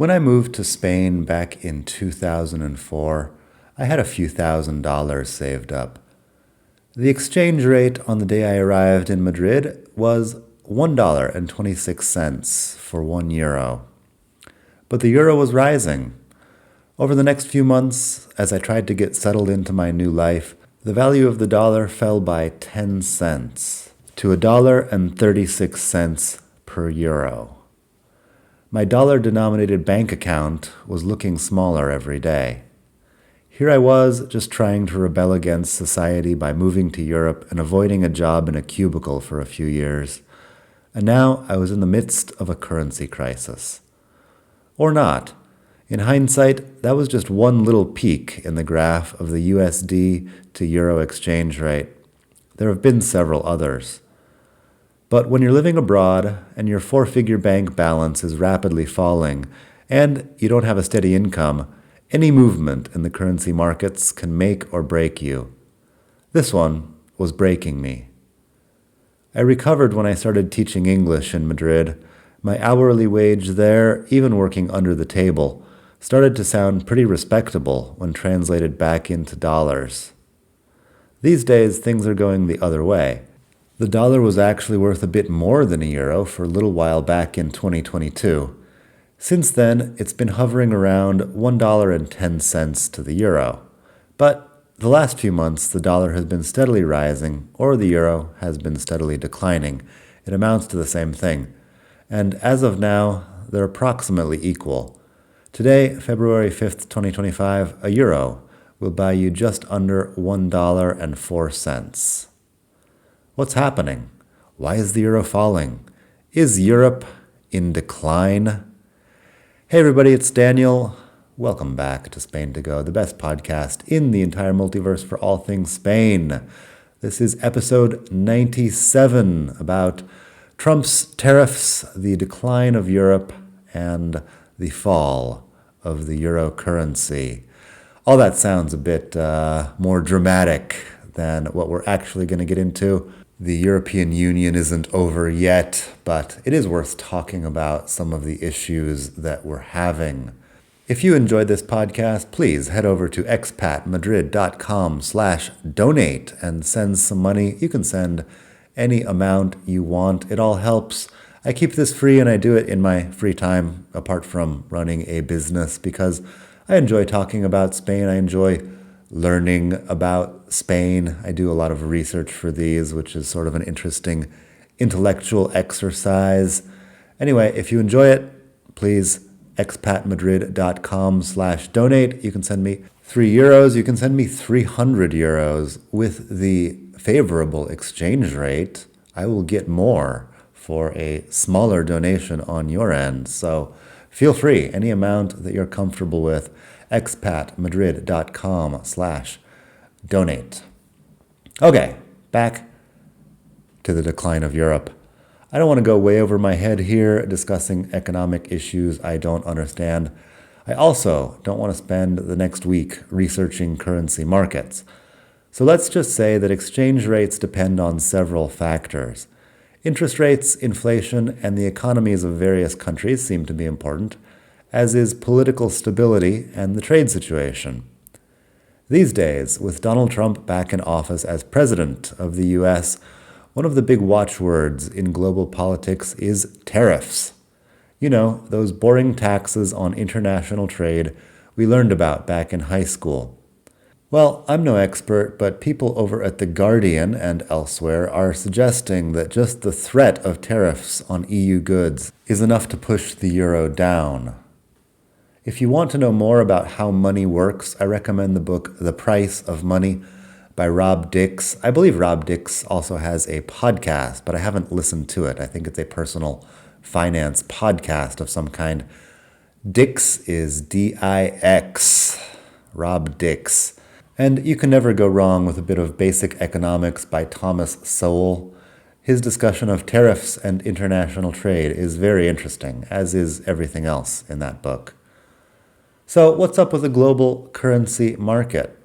When I moved to Spain back in 2004, I had a few $1,000s saved up. The exchange rate on the day I arrived in Madrid was $1.26 for €1. But the euro was rising. Over the next few months, as I tried to get settled into my new life, the value of the dollar fell by 10 cents to $1.36 per euro. My dollar-denominated bank account was looking smaller every day. Here I was, just trying to rebel against society by moving to Europe and avoiding a job in a cubicle for a few years. And now I was in the midst of a currency crisis. Or not. In hindsight, that was just one little peak in the graph of the USD to euro exchange rate. There have been several others. But when you're living abroad and your four-figure bank balance is rapidly falling and you don't have a steady income, any movement in the currency markets can make or break you. This one was breaking me. I recovered when I started teaching English in Madrid. My hourly wage there, even working under the table, started to sound pretty respectable when translated back into dollars. These days, things are going the other way. The dollar was actually worth a bit more than a euro for a little while back in 2022. Since then, it's been hovering around $1.10 to the euro. But the last few months, the dollar has been steadily rising, or the euro has been steadily declining. It amounts to the same thing. And as of now, they're approximately equal. Today, February 5th, 2025, a euro will buy you just under $1.04. What's happening? Why is the euro falling? Is Europe in decline? Hey everybody, it's Daniel. Welcome back to Spain to Go, the best podcast in the entire multiverse for all things Spain. This is episode 97 about Trump's tariffs, the decline of Europe, and the fall of the euro currency. All that sounds a bit more dramatic than what we're actually going to get into. The European Union isn't over yet, but it is worth talking about some of the issues that we're having. If you enjoyed this podcast, please head over to expatmadrid.com/donate and send some money. You can send any amount you want. It all helps. I keep this free and I do it in my free time, apart from running a business, because I enjoy talking about Spain. I enjoy learning about Spain. I do a lot of research for these, which is sort of an interesting intellectual exercise. Anyway, if you enjoy it, please expatmadrid.com/donate. You can send me €3. You can send me €300. With the favorable exchange rate, I will get more for a smaller donation on your end. So feel free, any amount that you're comfortable with, expatmadrid.com/donate. Okay, back to the decline of Europe. I don't want to go way over my head here discussing economic issues I don't understand. I also don't want to spend the next week researching currency markets. So let's just say that exchange rates depend on several factors. Interest rates, inflation, and the economies of various countries seem to be important, as is political stability and the trade situation. These days, with Donald Trump back in office as president of the U.S., one of the big watchwords in global politics is tariffs. You know, those boring taxes on international trade we learned about back in high school. Well, I'm no expert, but people over at The Guardian and elsewhere are suggesting that just the threat of tariffs on EU goods is enough to push the euro down. If you want to know more about how money works, I recommend the book The Price of Money by Rob Dix. I believe Rob Dix also has a podcast, but I haven't listened to it. I think it's a personal finance podcast of some kind. Dix is D-I-X, Rob Dix. And you can never go wrong with a bit of Basic Economics by Thomas Sowell. His discussion of tariffs and international trade is very interesting, as is everything else in that book. So what's up with the global currency market?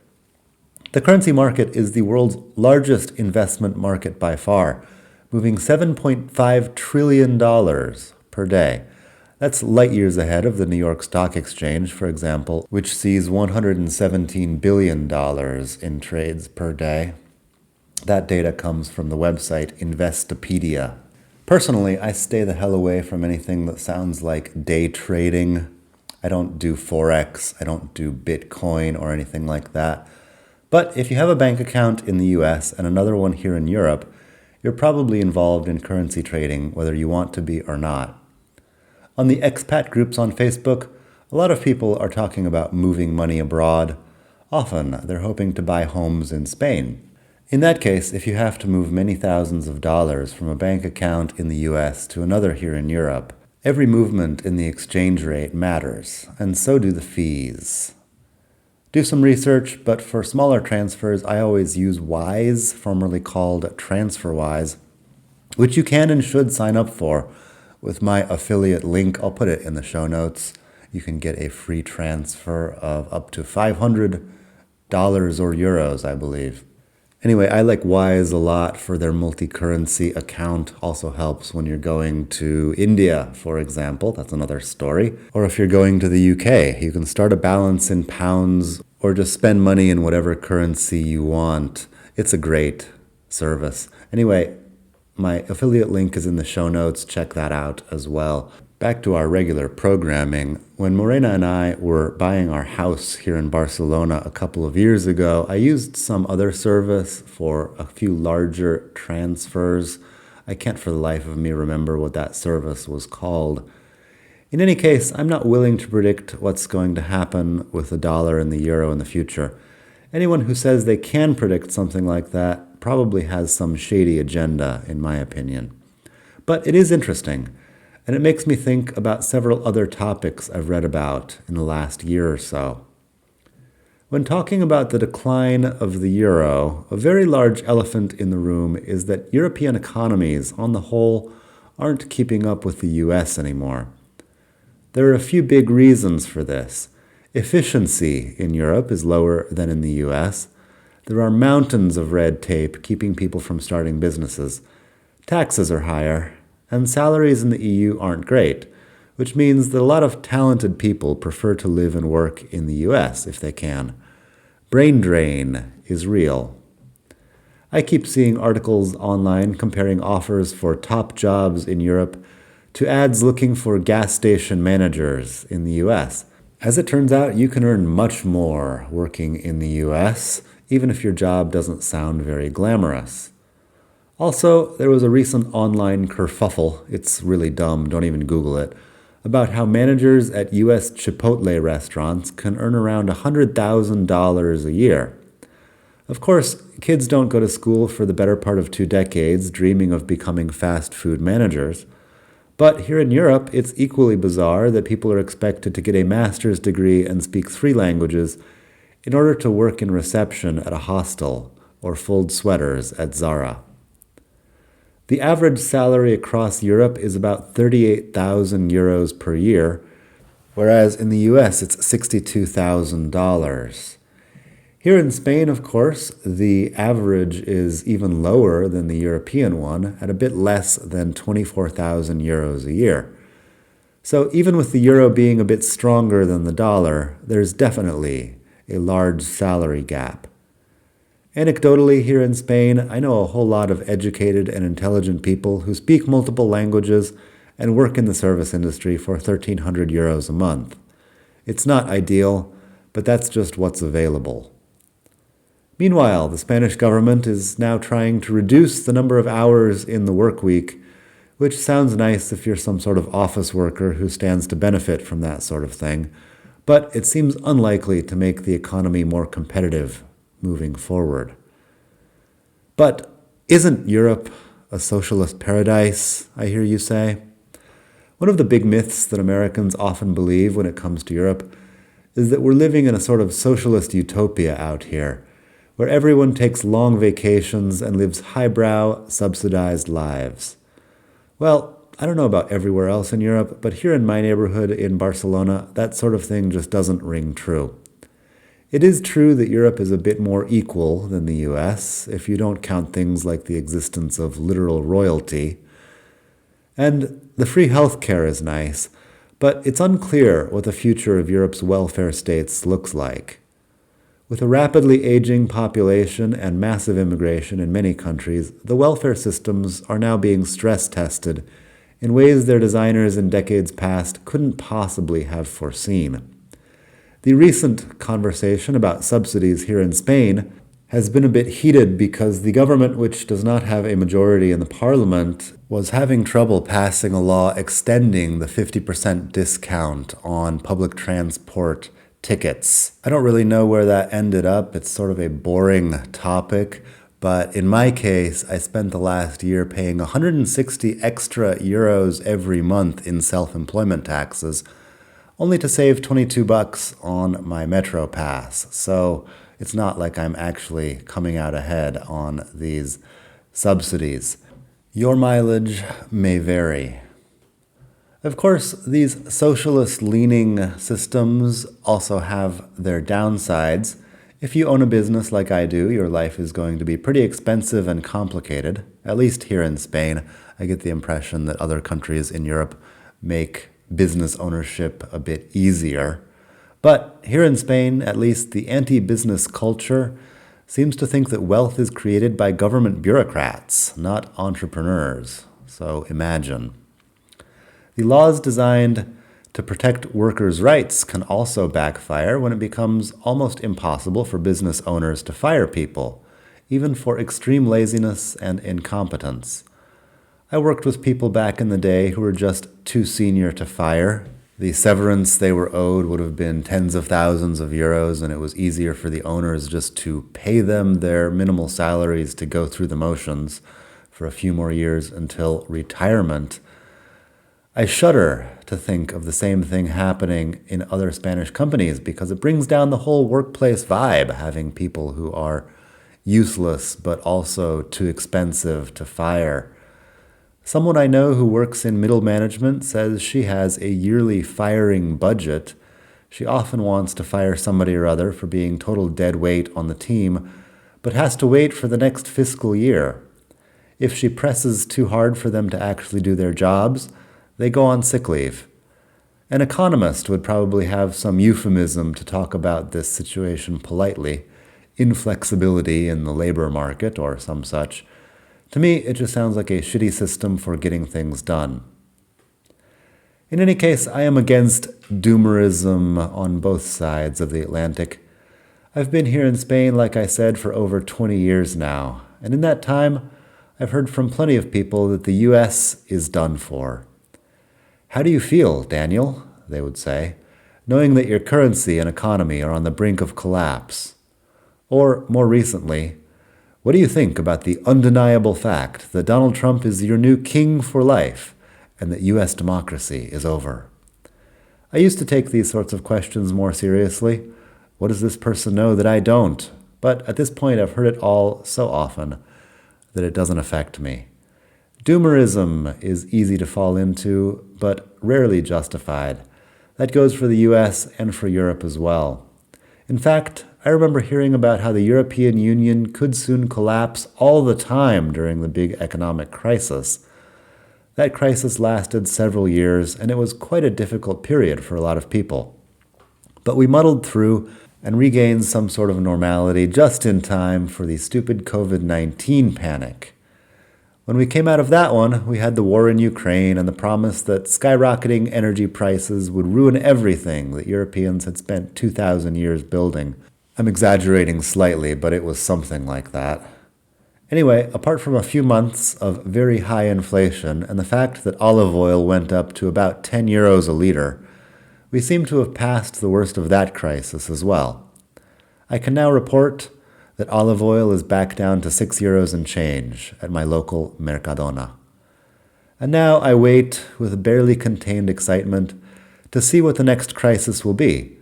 The currency market is the world's largest investment market by far, moving $7.5 trillion per day. That's light years ahead of the New York Stock Exchange, for example, which sees $117 billion in trades per day. That data comes from the website Investopedia. Personally, I stay the hell away from anything that sounds like day trading. I don't do Forex, I don't do Bitcoin or anything like that. But if you have a bank account in the US and another one here in Europe, you're probably involved in currency trading, whether you want to be or not. On the expat groups on Facebook, a lot of people are talking about moving money abroad. Often, they're hoping to buy homes in Spain. In that case, if you have to move many thousands of dollars from a bank account in the US to another here in Europe, every movement in the exchange rate matters, and so do the fees. Do some research, but for smaller transfers, I always use Wise, formerly called TransferWise, which you can and should sign up for with my affiliate link. I'll put it in the show notes. You can get a free transfer of up to $500 or euros, I believe. Anyway, I like Wise a lot for their multi-currency account. Also helps when you're going to India, for example. That's another story. Or if you're going to the UK, you can start a balance in pounds or just spend money in whatever currency you want. It's a great service. Anyway, my affiliate link is in the show notes. Check that out as well. Back to our regular programming. When Morena and I were buying our house here in Barcelona a couple of years ago, I used some other service for a few larger transfers. I can't for the life of me remember what that service was called. In any case, I'm not willing to predict what's going to happen with the dollar and the euro in the future. Anyone who says they can predict something like that probably has some shady agenda, in my opinion. But it is interesting. And it makes me think about several other topics I've read about in the last year or so. When talking about the decline of the euro, a very large elephant in the room is that European economies, on the whole, aren't keeping up with the US anymore. There are a few big reasons for this. Efficiency in Europe is lower than in the US. There are mountains of red tape keeping people from starting businesses. Taxes are higher. And salaries in the EU aren't great, which means that a lot of talented people prefer to live and work in the US if they can. Brain drain is real. I keep seeing articles online comparing offers for top jobs in Europe to ads looking for gas station managers in the US. As it turns out, you can earn much more working in the US, even if your job doesn't sound very glamorous. Also, there was a recent online kerfuffle, it's really dumb, don't even Google it, about how managers at US Chipotle restaurants can earn around $100,000 a year. Of course, kids don't go to school for the better part of 2 decades dreaming of becoming fast food managers. But here in Europe, it's equally bizarre that people are expected to get a master's degree and speak 3 languages in order to work in reception at a hostel or fold sweaters at Zara. The average salary across Europe is about 38,000 euros per year, whereas in the US it's $62,000. Here in Spain, of course, the average is even lower than the European one, at a bit less than 24,000 euros a year. So even with the euro being a bit stronger than the dollar, there's definitely a large salary gap. Anecdotally, here in Spain, I know a whole lot of educated and intelligent people who speak multiple languages and work in the service industry for 1,300 euros a month. It's not ideal, but that's just what's available. Meanwhile, the Spanish government is now trying to reduce the number of hours in the work week, which sounds nice if you're some sort of office worker who stands to benefit from that sort of thing, but it seems unlikely to make the economy more competitive moving forward. But isn't Europe a socialist paradise, I hear you say? One of the big myths that Americans often believe when it comes to Europe is that we're living in a sort of socialist utopia out here, where everyone takes long vacations and lives highbrow, subsidized lives. Well, I don't know about everywhere else in Europe, but here in my neighborhood in Barcelona, that sort of thing just doesn't ring true. It is true that Europe is a bit more equal than the US, if you don't count things like the existence of literal royalty. And the free health care is nice, But it's unclear what the future of Europe's welfare states looks like. With a rapidly aging population and massive immigration in many countries, the welfare systems are now being stress-tested in ways their designers in decades past couldn't possibly have foreseen. The recent conversation about subsidies here in Spain has been a bit heated because the government, which does not have a majority in the parliament, was having trouble passing a law extending the 50% discount on public transport tickets. I don't really know where that ended up. It's sort of a boring topic. But in my case, I spent the last year paying 160 extra euros every month in self-employment taxes, only to save 22 bucks on my Metro pass. So it's not like I'm actually coming out ahead on these subsidies. Your mileage may vary. Of course, these socialist-leaning systems also have their downsides. If you own a business like I do, your life is going to be pretty expensive and complicated, at least here in Spain. I get the impression that other countries in Europe make business ownership a bit easier. But here in Spain, at least the anti-business culture seems to think that wealth is created by government bureaucrats, not entrepreneurs. So imagine. The laws designed to protect workers' rights can also backfire when it becomes almost impossible for business owners to fire people, even for extreme laziness and incompetence. I worked with people back in the day who were just too senior to fire. The severance they were owed would have been tens of thousands of euros, and it was easier for the owners just to pay them their minimal salaries to go through the motions for a few more years until retirement. I shudder to think of the same thing happening in other Spanish companies because it brings down the whole workplace vibe, having people who are useless but also too expensive to fire. Someone I know who works in middle management says she has a yearly firing budget. She often wants to fire somebody or other for being total dead weight on the team, but has to wait for the next fiscal year. If she presses too hard for them to actually do their jobs, they go on sick leave. An economist would probably have some euphemism to talk about this situation politely, inflexibility in the labor market or some such. To me, it just sounds like a shitty system for getting things done. In any case, I am against doomerism on both sides of the Atlantic. I've been here in Spain, like I said, for over 20 years now, and in that time, I've heard from plenty of people that the US is done for. "How do you feel, Daniel?" they would say, "knowing that your currency and economy are on the brink of collapse?" Or, more recently, "What do you think about the undeniable fact that Donald Trump is your new king for life and that US democracy is over?" I used to take these sorts of questions more seriously. What does this person know that I don't? But at this point, I've heard it all so often that it doesn't affect me. Doomerism is easy to fall into, but rarely justified. That goes for the US and for Europe as well. In fact, I remember hearing about how the European Union could soon collapse all the time during the big economic crisis. That crisis lasted several years, and it was quite a difficult period for a lot of people. But we muddled through and regained some sort of normality just in time for the stupid COVID-19 panic. When we came out of that one, we had the war in Ukraine and the promise that skyrocketing energy prices would ruin everything that Europeans had spent 2,000 years building. I'm exaggerating slightly, but it was something like that. Anyway, apart from a few months of very high inflation and the fact that olive oil went up to about 10 euros a liter, we seem to have passed the worst of that crisis as well. I can now report that olive oil is back down to 6 euros and change at my local Mercadona. And now I wait with barely contained excitement to see what the next crisis will be.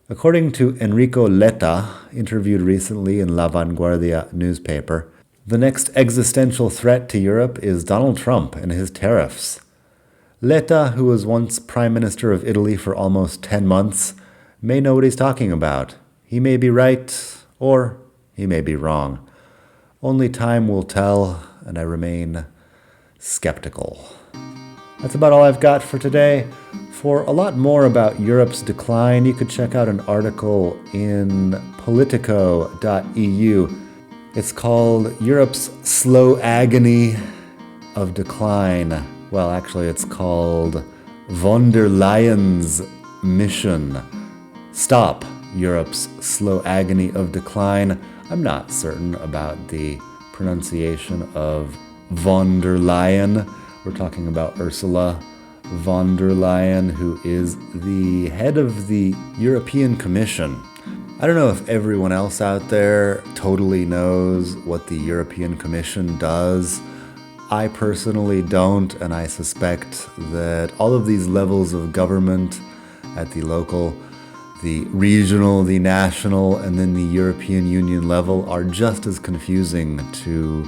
According to Enrico Letta, interviewed recently in La Vanguardia newspaper, the next existential threat to Europe is Donald Trump and his tariffs. Letta, who was once Prime Minister of Italy for almost 10 months, may know what he's talking about. He may be right, or he may be wrong. Only time will tell, and I remain skeptical. That's about all I've got for today. For a lot more about Europe's decline, you could check out an article in politico.eu. It's called Europe's Slow Agony of Decline. Well, actually, it's called von der Leyen's Mission. Stop Europe's Slow Agony of Decline. I'm not certain about the pronunciation of von der Leyen. We're talking about Ursula von der Leyen, who is the head of the European Commission. I don't know if everyone else out there totally knows what the European Commission does. I personally don't, and I suspect that all of these levels of government at the local, the regional, the national, and then the European Union level are just as confusing to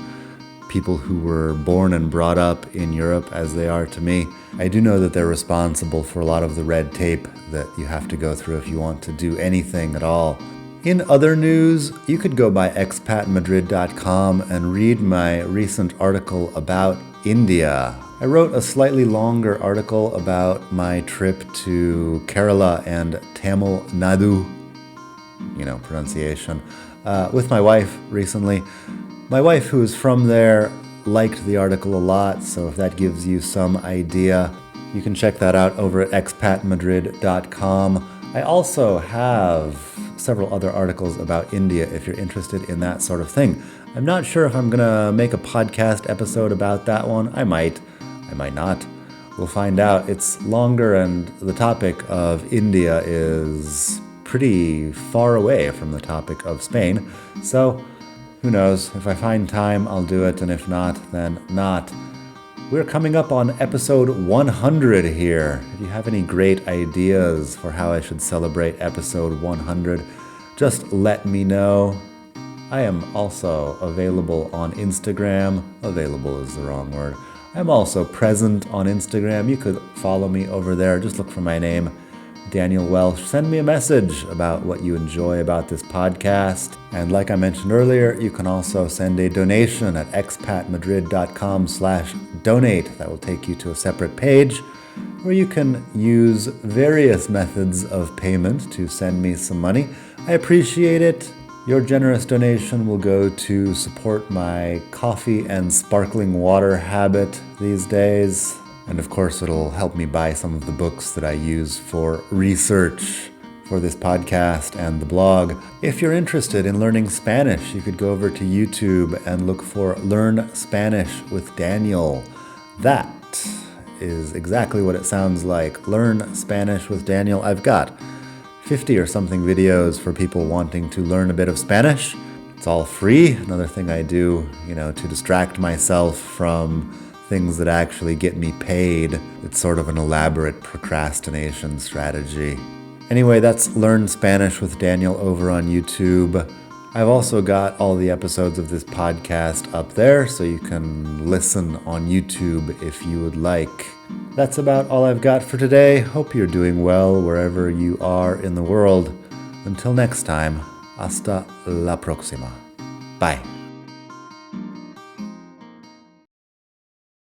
people who were born and brought up in Europe as they are to me. I do know that they're responsible for a lot of the red tape that you have to go through if you want to do anything at all. In other news, you could go by expatmadrid.com and read my recent article about India. I wrote a slightly longer article about my trip to Kerala and Tamil Nadu, pronunciation, with my wife recently. My wife, who is from there, liked the article a lot, so if that gives you some idea, you can check that out over at expatmadrid.com. I also have several other articles about India if you're interested in that sort of thing. I'm not sure if I'm going to make a podcast episode about that one. I might not. We'll find out. It's longer, and the topic of India is pretty far away from the topic of Spain, so who knows? If I find time, I'll do it, and if not, then not. We're coming up on episode 100 here. If you have any great ideas for how I should celebrate episode 100, just let me know. I am also available on Instagram. Available is the wrong word. I'm also present on Instagram. You could follow me over there. Just look for my name, Daniel Welsh. Send me a message about what you enjoy about this podcast. And like I mentioned earlier, you can also send a donation at expatmadrid.com/donate. That will take you to a separate page where you can use various methods of payment to send me some money. I appreciate it. Your generous donation will go to support my coffee and sparkling water habit these days. And of course, it'll help me buy some of the books that I use for research for this podcast and the blog. If you're interested in learning Spanish, you could go over to YouTube and look for Learn Spanish with Daniel. That is exactly what it sounds like. Learn Spanish with Daniel. I've got 50 or something videos for people wanting to learn a bit of Spanish. It's all free. Another thing I do, to distract myself from things that actually get me paid. It's sort of an elaborate procrastination strategy. Anyway, that's Learn Spanish with Daniel over on YouTube. I've also got all the episodes of this podcast up there, so you can listen on YouTube if you would like. That's about all I've got for today. Hope you're doing well wherever you are in the world. Until next time, hasta la próxima. Bye.